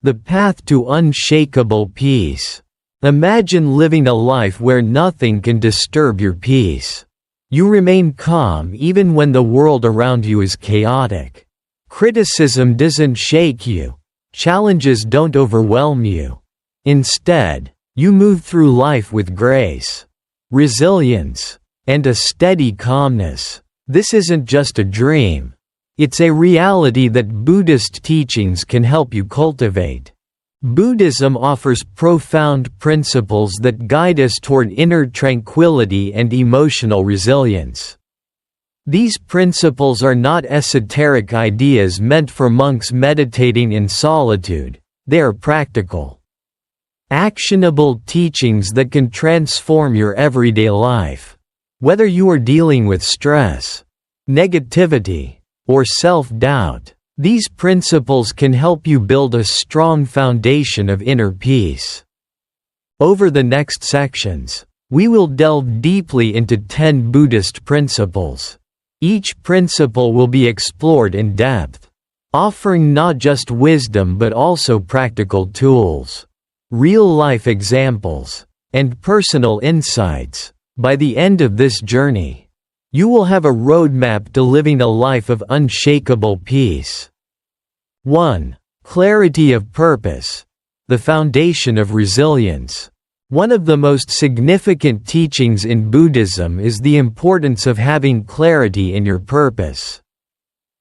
The path to unshakable peace. Imagine living a life where nothing can disturb your peace. You remain calm even when the world around you is chaotic. Criticism doesn't shake you. Challenges don't overwhelm you. Instead, you move through life with grace, resilience, and a steady calmness. This isn't just a dream. It's a reality that Buddhist teachings can help you cultivate. Buddhism offers profound principles that guide us toward inner tranquility and emotional resilience. These principles are not esoteric ideas meant for monks meditating in solitude. They are practical, actionable teachings that can transform your everyday life. Whether you are dealing with stress, negativity, or self-doubt, these principles can help you build a strong foundation of inner peace. Over the next sections, we will delve deeply into 10 Buddhist principles. Each principle will be explored in depth, offering not just wisdom but also practical tools, real-life examples, and personal insights. By the end of this journey, you will have a roadmap to living a life of unshakable peace. 1. Clarity of purpose, the foundation of resilience. One of the most significant teachings in Buddhism is the importance of having clarity in your purpose.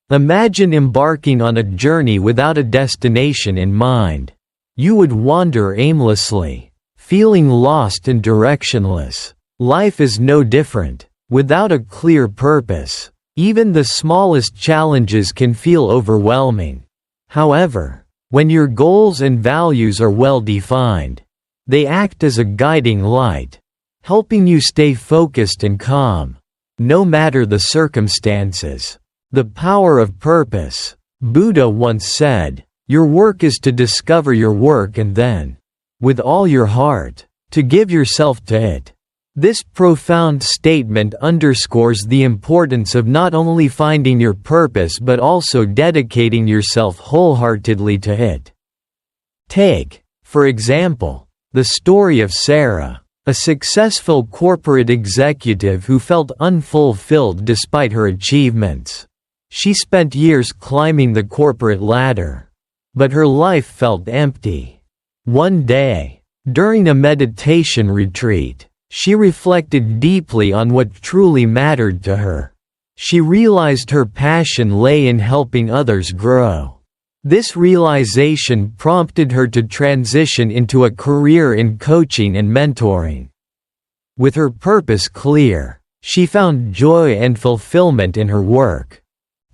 Imagine embarking on a journey without a destination in mind. You would wander aimlessly, feeling lost and directionless. Life is no different. Without a clear purpose, even the smallest challenges can feel overwhelming. However, when your goals and values are well defined, they act as a guiding light, helping you stay focused and calm, no matter the circumstances. The power of purpose. Buddha once said, "Your work is to discover your work and then, with all your heart, to give yourself to it." This profound statement underscores the importance of not only finding your purpose but also dedicating yourself wholeheartedly to it. Take, for example, the story of Sarah, a successful corporate executive who felt unfulfilled despite her achievements. She spent years climbing the corporate ladder, but her life felt empty. One day, during a meditation retreat, she reflected deeply on what truly mattered to her. She realized her passion lay in helping others grow. This realization prompted her to transition into a career in coaching and mentoring. With her purpose clear, she found joy and fulfillment in her work.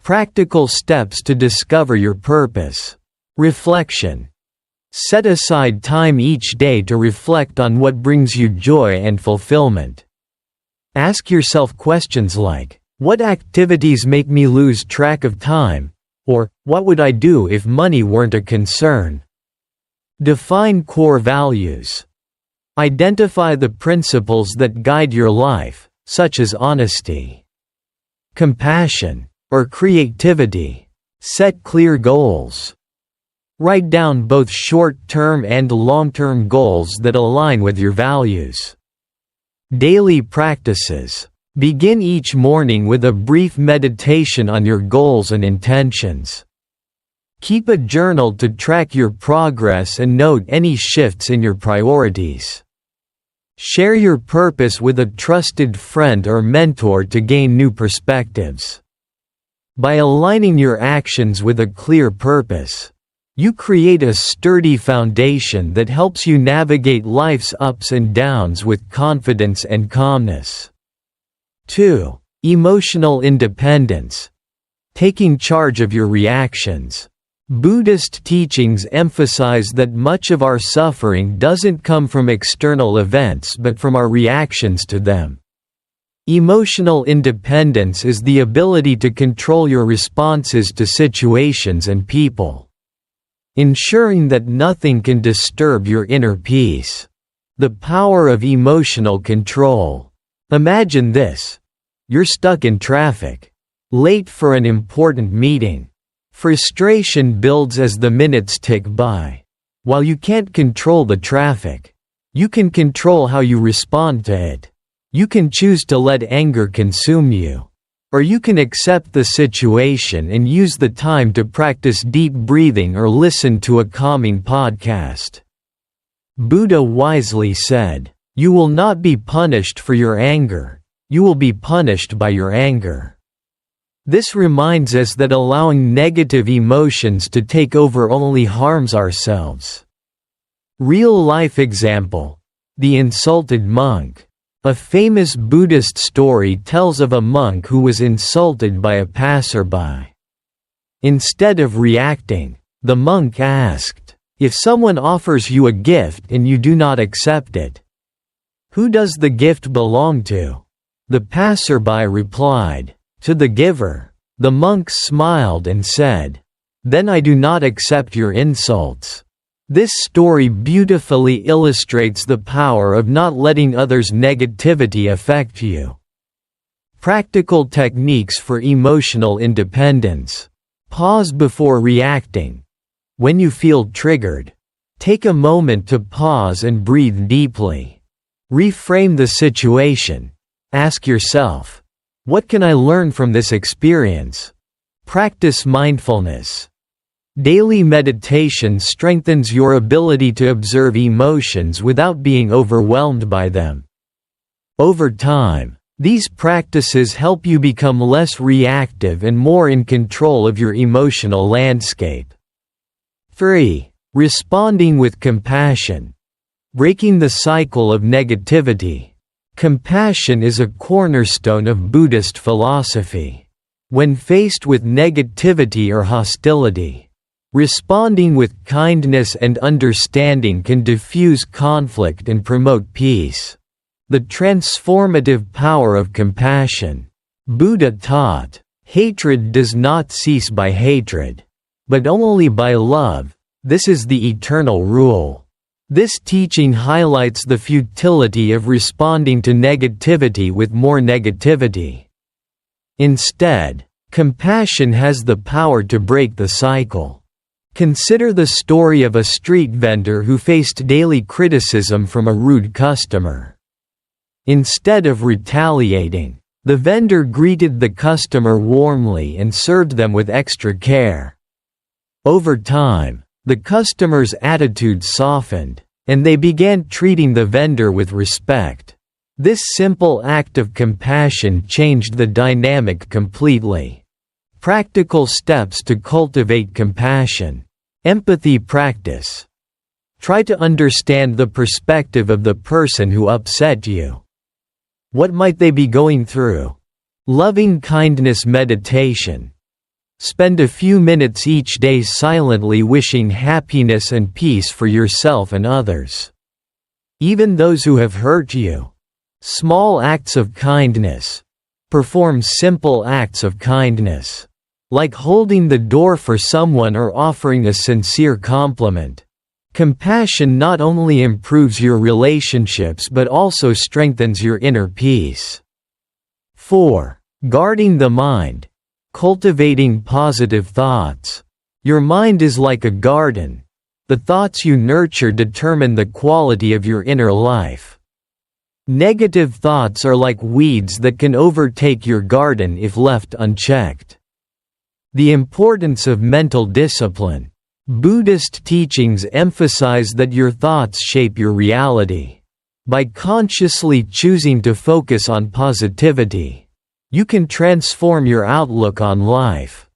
Practical steps to discover your purpose. Reflection. Set aside time each day to reflect on what brings you joy and fulfillment. Ask yourself questions like, what activities make me lose track of time? Or, what would I do if money weren't a concern? Define core values. Identify the principles that guide your life, such as honesty, compassion, or creativity. Set clear goals. Write down both short-term and long-term goals that align with your values. Daily practices. Begin each morning with a brief meditation on your goals and intentions. Keep a journal to track your progress and note any shifts in your priorities. Share your purpose with a trusted friend or mentor to gain new perspectives. By aligning your actions with a clear purpose, you create a sturdy foundation that helps you navigate life's ups and downs with confidence and calmness. 2. Emotional independence. Taking charge of your reactions. Buddhist teachings emphasize that much of our suffering doesn't come from external events but from our reactions to them. Emotional independence is the ability to control your responses to situations and people, ensuring that nothing can disturb your inner peace. The power of emotional control. Imagine this. You're stuck in traffic, late for an important meeting. Frustration builds as the minutes tick by. While you can't control the traffic, you can control how you respond to it. You can choose to let anger consume you. Or you can accept the situation and use the time to practice deep breathing or listen to a calming podcast. Buddha wisely said, "You will not be punished for your anger, you will be punished by your anger." This reminds us that allowing negative emotions to take over only harms ourselves. Real-life example: the insulted monk. A famous Buddhist story tells of a monk who was insulted by a passerby. Instead of reacting, the monk asked, "If someone offers you a gift and you do not accept it, who does the gift belong to?" The passerby replied, "To the giver." The monk smiled and said, "Then I do not accept your insults." This story beautifully illustrates the power of not letting others' negativity affect you. Practical techniques for emotional independence. Pause before reacting. When you feel triggered, take a moment to pause and breathe deeply. Reframe the situation. Ask yourself, "What can I learn from this experience?" Practice mindfulness. Daily meditation strengthens your ability to observe emotions without being overwhelmed by them. Over time, these practices help you become less reactive and more in control of your emotional landscape. 3. Responding with compassion. Breaking the cycle of negativity. Compassion is a cornerstone of Buddhist philosophy. When faced with negativity or hostility, responding with kindness and understanding can diffuse conflict and promote peace. The transformative power of compassion. Buddha taught, "Hatred does not cease by hatred, but only by love. This is the eternal rule." This teaching highlights the futility of responding to negativity with more negativity. Instead, compassion has the power to break the cycle. Consider the story of a street vendor who faced daily criticism from a rude customer. Instead of retaliating, the vendor greeted the customer warmly and served them with extra care. Over time, the customer's attitude softened, and they began treating the vendor with respect. This simple act of compassion changed the dynamic completely. Practical steps to cultivate compassion. Empathy practice. Try to understand the perspective of the person who upset you. What might they be going through? Loving kindness meditation. Spend a few minutes each day silently wishing happiness and peace for yourself and others, even those who have hurt you. Small acts of kindness. Perform simple acts of kindness, like holding the door for someone or offering a sincere compliment. Compassion not only improves your relationships but also strengthens your inner peace. 4. Guarding the mind. Cultivating positive thoughts. Your mind is like a garden. The thoughts you nurture determine the quality of your inner life. Negative thoughts are like weeds that can overtake your garden if left unchecked. The importance of mental discipline. Buddhist teachings emphasize that your thoughts shape your reality. By consciously choosing to focus on positivity, you can transform your outlook on life.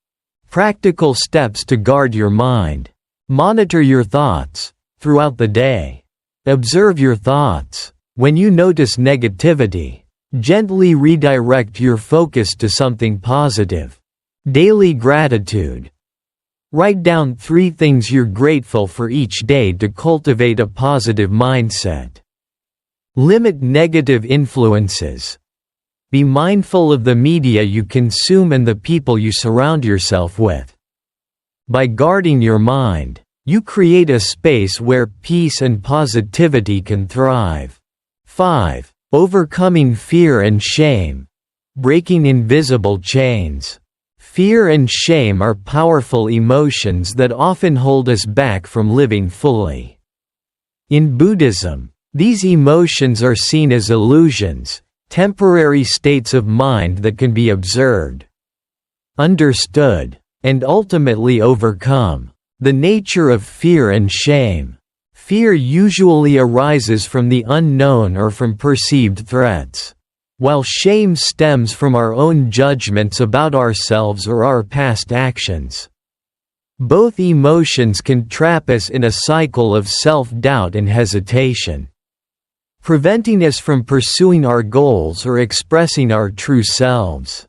Practical steps to guard your mind. Monitor your thoughts throughout the day. Observe your thoughts. When you notice negativity, gently redirect your focus to something positive. Daily gratitude. Write down 3 things you're grateful for each day to cultivate a positive mindset. Limit negative influences. Be mindful of the media you consume and the people you surround yourself with. By guarding your mind, you create a space where peace and positivity can thrive. 5. Overcoming fear and shame. Breaking invisible chains. Fear and shame are powerful emotions that often hold us back from living fully. In Buddhism, these emotions are seen as illusions, temporary states of mind that can be observed, understood, and ultimately overcome. The nature of fear and shame. Fear usually arises from the unknown or from perceived threats, while shame stems from our own judgments about ourselves or our past actions. Both emotions can trap us in a cycle of self-doubt and hesitation, preventing us from pursuing our goals or expressing our true selves.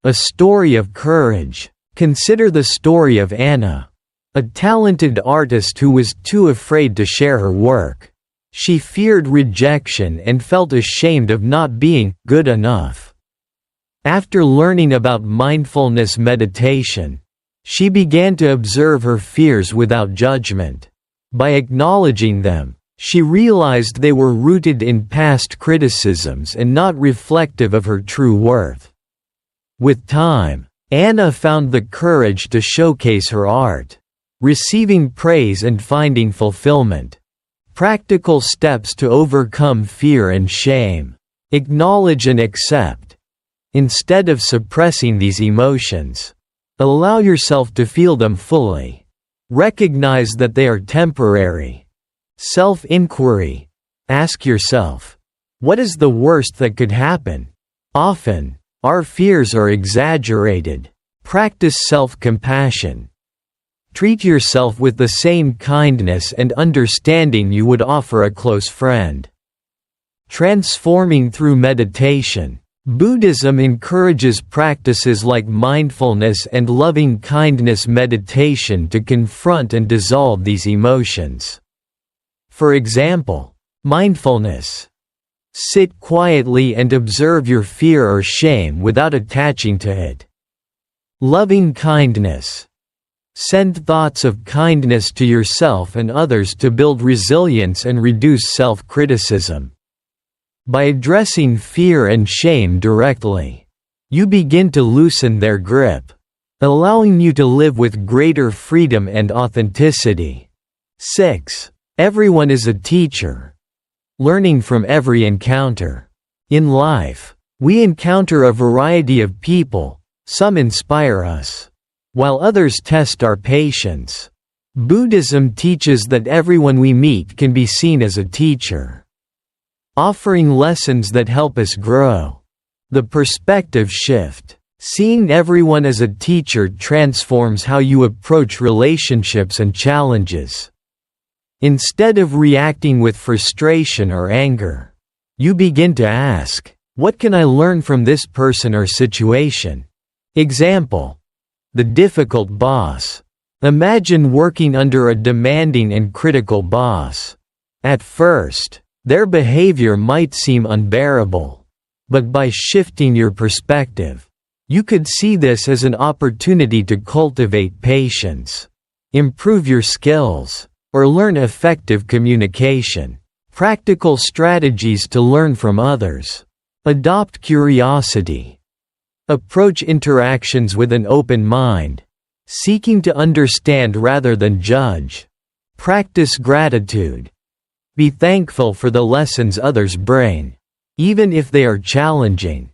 A story of courage. Consider the story of Anna, a talented artist who was too afraid to share her work. She feared rejection and felt ashamed of not being good enough. After learning about mindfulness meditation, she began to observe her fears without judgment. By acknowledging them, she realized they were rooted in past criticisms and not reflective of her true worth. With time, Anna found the courage to showcase her art, receiving praise and finding fulfillment. Practical steps to overcome fear and shame. Acknowledge and accept. Instead of suppressing these emotions, allow yourself to feel them fully. Recognize that they are temporary. Self-inquiry. Ask yourself, what is the worst that could happen? Often, our fears are exaggerated. Practice self-compassion. Treat yourself with the same kindness and understanding you would offer a close friend. Transforming through meditation. Buddhism encourages practices like mindfulness and loving-kindness meditation to confront and dissolve these emotions. For example, mindfulness. Sit quietly and observe your fear or shame without attaching to it. Loving-kindness. Send thoughts of kindness to yourself and others to build resilience and reduce self-criticism. By addressing fear and shame directly, you begin to loosen their grip, allowing you to live with greater freedom and authenticity. 6. Everyone is a teacher. Learning from every encounter. In life, we encounter a variety of people. Some inspire us, while others test our patience. Buddhism teaches that everyone we meet can be seen as a teacher, offering lessons that help us grow. The perspective shift. Seeing everyone as a teacher transforms how you approach relationships and challenges. Instead of reacting with frustration or anger, you begin to ask, what can I learn from this person or situation? Example. The difficult boss. Imagine working under a demanding and critical boss. At first, their behavior might seem unbearable. But by shifting your perspective, you could see this as an opportunity to cultivate patience, improve your skills, or learn effective communication. Practical strategies to learn from others. Adopt curiosity. Approach interactions with an open mind, seeking to understand rather than judge. Practice gratitude. Be thankful for the lessons others bring, even if they are challenging.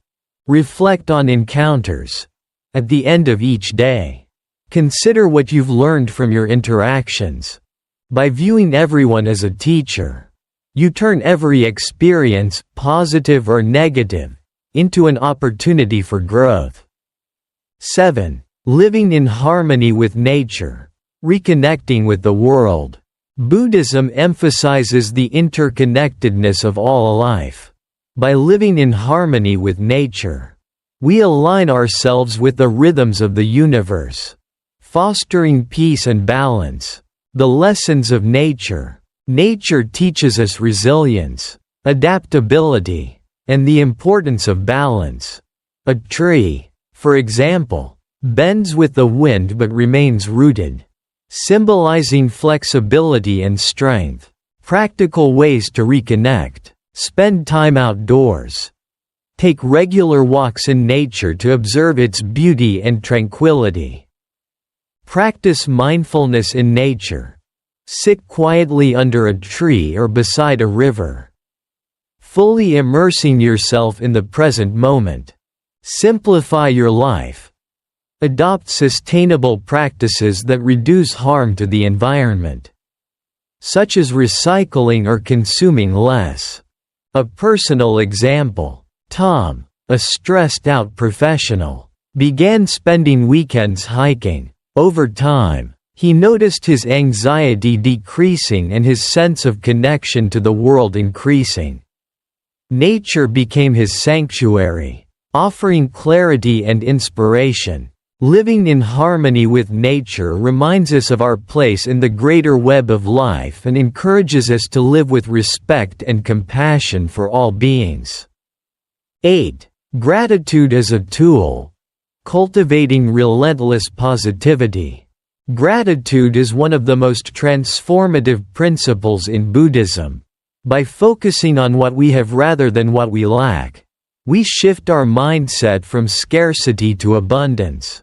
Reflect on encounters. At the end of each day, consider what you've learned from your interactions. By viewing everyone as a teacher, you turn every experience, positive or negative, into an opportunity for growth. 7. Living in harmony with nature. Reconnecting with the world. Buddhism emphasizes the interconnectedness of all life. By living in harmony with nature, we align ourselves with the rhythms of the universe, fostering peace and balance. The lessons of nature. Nature teaches us resilience, adaptability, and the importance of balance. A tree, for example, bends with the wind but remains rooted, symbolizing flexibility and strength. Practical ways to reconnect. Spend time outdoors. Take regular walks in nature to observe its beauty and tranquility. Practice mindfulness in nature. Sit quietly under a tree or beside a river, fully immersing yourself in the present moment. Simplify your life. Adopt sustainable practices that reduce harm to the environment, such as recycling or consuming less. A personal example. Tom, a stressed-out professional, began spending weekends hiking. Over time, he noticed his anxiety decreasing and his sense of connection to the world increasing. Nature became his sanctuary, offering clarity and inspiration. Living in harmony with nature reminds us of our place in the greater web of life and encourages us to live with respect and compassion for all beings. 8. Gratitude as a tool. Cultivating relentless positivity. Gratitude is one of the most transformative principles in Buddhism. By focusing on what we have rather than what we lack, we shift our mindset from scarcity to abundance.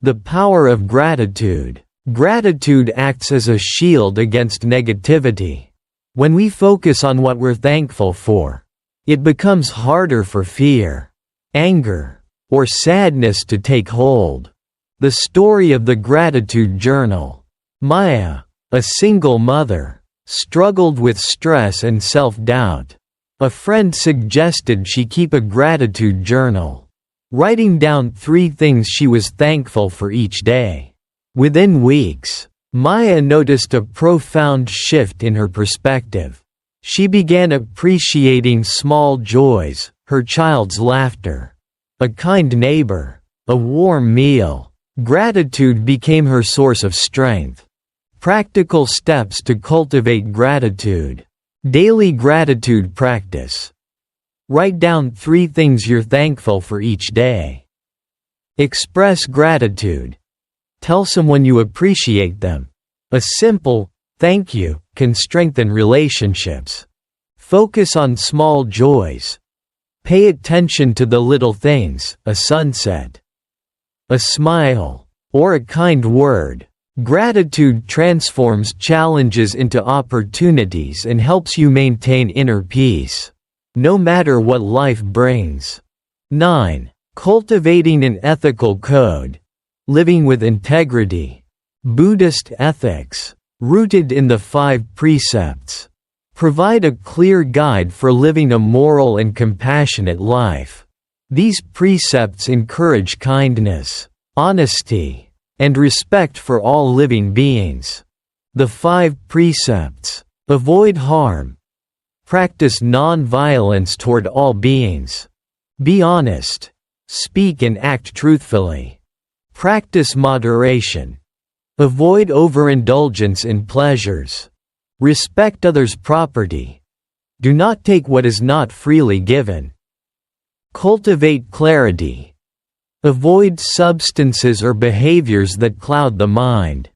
The power of gratitude. Gratitude acts as a shield against negativity. When we focus on what we're thankful for, it becomes harder for fear, anger, or sadness to take hold. The story of the gratitude journal. Maya, a single mother, struggled with stress and self-doubt. A friend suggested she keep a gratitude journal, writing down 3 things she was thankful for each day. Within weeks, Maya noticed a profound shift in her perspective. She began appreciating small joys, her child's laughter, a kind neighbor, a warm meal. Gratitude became her source of strength. Practical steps to cultivate gratitude. Daily gratitude practice. Write down 3 things you're thankful for each day. Express gratitude. Tell someone you appreciate them. A simple thank you can strengthen relationships. Focus on small joys. Pay attention to the little things, a sunset, a smile, or a kind word. Gratitude transforms challenges into opportunities and helps you maintain inner peace, no matter what life brings. 9. Cultivating an ethical code. Living with integrity. Buddhist ethics, rooted in the 5 precepts, provide a clear guide for living a moral and compassionate life. These precepts encourage kindness, honesty, and respect for all living beings. The 5 precepts. Avoid harm. Practice non-violence toward all beings. Be honest. Speak and act truthfully. Practice moderation. Avoid overindulgence in pleasures. Respect others' property. Do not take what is not freely given. Cultivate clarity. Avoid substances or behaviors that cloud the mind.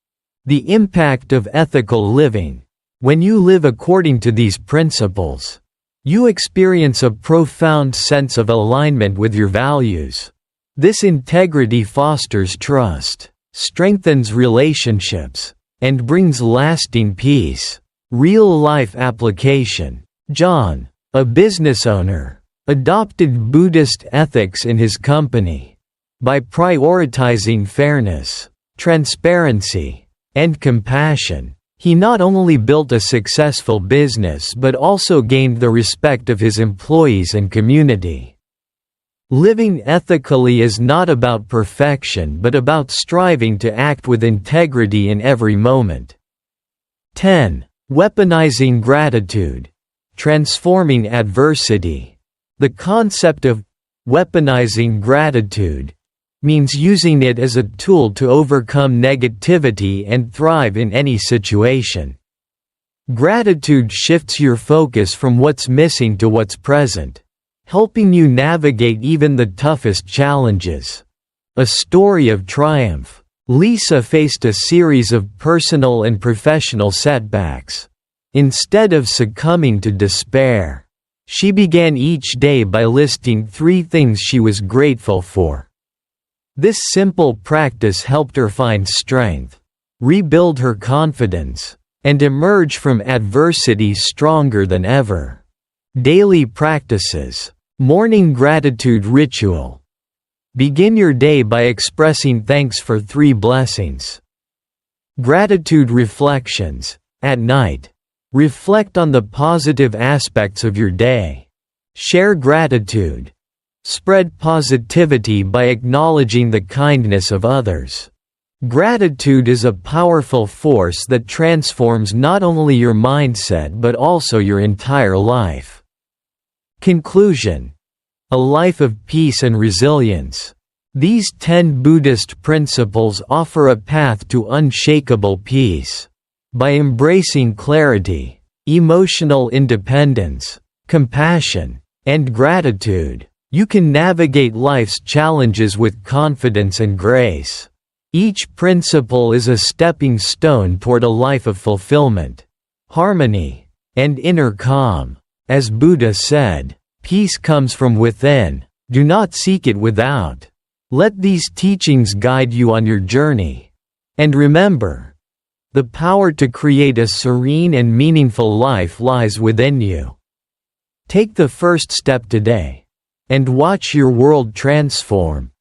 The impact of ethical living. When you live according to these principles, you experience a profound sense of alignment with your values. This integrity fosters trust, strengthens relationships, and brings lasting peace. Real-life application. John, a business owner, adopted Buddhist ethics in his company. By prioritizing fairness, transparency, and compassion, he not only built a successful business but also gained the respect of his employees and community. Living ethically is not about perfection but about striving to act with integrity in every moment. 10. Weaponizing gratitude. Transforming adversity. The concept of weaponizing gratitude means using it as a tool to overcome negativity and thrive in any situation. Gratitude shifts your focus from what's missing to what's present, helping you navigate even the toughest challenges. A story of triumph. Lisa faced a series of personal and professional setbacks. Instead of succumbing to despair, She began each day by listing 3 things she was grateful for. This simple practice helped her find strength, rebuild her confidence, and emerge from adversity stronger than ever. Daily practices. Morning gratitude ritual. Begin your day by expressing thanks for 3 blessings. Gratitude reflections. At night, reflect on the positive aspects of your day. Share gratitude. Spread positivity by acknowledging the kindness of others. Gratitude is a powerful force that transforms not only your mindset but also your entire life. Conclusion. A life of peace and resilience. These 10 Buddhist principles offer a path to unshakable peace. By embracing clarity, emotional independence, compassion, and gratitude, you can navigate life's challenges with confidence and grace. Each principle is a stepping stone toward a life of fulfillment, harmony, and inner calm. As Buddha said, "Peace comes from within, do not seek it without." Let these teachings guide you on your journey. And remember, the power to create a serene and meaningful life lies within you. Take the first step today, and watch your world transform.